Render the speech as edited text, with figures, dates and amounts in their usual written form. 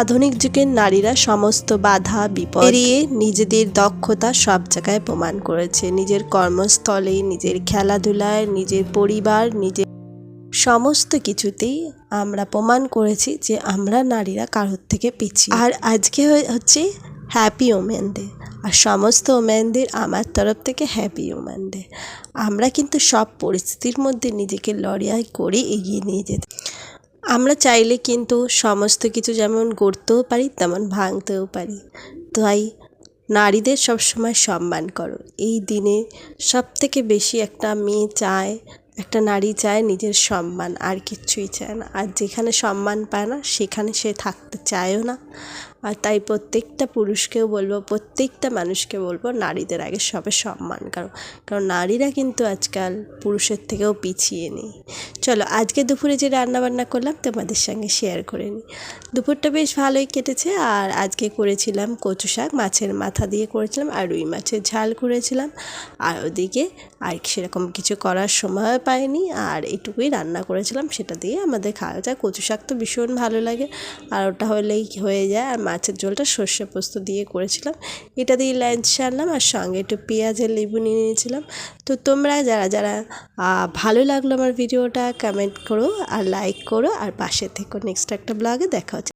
আধুনিক যুগের নারীরা সমস্ত বাধা বিপদ এড়িয়ে নিজেদের দক্ষতা সব জায়গায় প্রমাণ করেছে। নিজের কর্মস্থলে, নিজের খেলাধুলায়, নিজের পরিবার, নিজের সমস্ত কিছুতেই আমরা প্রমাণ করেছি যে আমরা নারীরা কারোর থেকে পিছিয়ে। আর আজকে হচ্ছে হ্যাপি ওমেন ডে, আর সমস্ত ওমেনদের আমার তরফ থেকে হ্যাপি ওমেন ডে। আমরা কিন্তু সব পরিস্থিতির মধ্যে নিজেকে লড়াই করে এগিয়ে নিয়ে যেতে। আমরা চাইলে কিন্তু সমস্ত কিছু যেমন গড়তেও পারি তেমন ভাঙতেও পারি। তাই নারীদের সবসময় সম্মান করো। এই দিনে সবথেকে বেশি একটা মেয়ে চায়, একটা নারী চায় নিজের সম্মান, আর কিচ্ছুই চায় না। আর যেখানে সম্মান পায় না সেখানে সে থাকতে চায়ও না। আর তাই প্রত্যেকটা পুরুষকেও বলবো, প্রত্যেকটা মানুষকে বলবো, নারীদের আগে সবে সম্মান করো। কারণ নারীরা কিন্তু আজকাল পুরুষের থেকেও পিছিয়ে নেই। চলো আজকে দুপুরে যে রান্নাবান্না করলাম তোমাদের সঙ্গে শেয়ার করে নিই। দুপুরটা বেশ ভালোই কেটেছে। আর আজকে করেছিলাম কচু শাক, মাছের মাথা দিয়ে করেছিলাম, আর রুই মাছের ঝাল করেছিলাম। আর ওদিকে আর সেরকম কিছু করার সময় পাইনি, আর এটুকুই রান্না করেছিলাম, সেটা দিয়ে আমাদের খাওয়া যায়। কচু শাক তো ভীষণ ভালো লাগে, আর ওটা হলেই হয়ে যায়। আর মাছের ঝোলটা সর্ষে পোস্ত দিয়ে করেছিলাম, এটা দিয়ে লাঞ্চ সারলাম। আর সঙ্গে একটু পেঁয়াজ আর লেবু নিয়ে নিয়েছিলাম। তো তোমরা যারা যারা ভালো লাগলো আমার ভিডিওটা, কমেন্ট করো আর লাইক করো, আর পাশে থেকো। নেক্সট একটা ব্লগে দেখা হচ্ছে।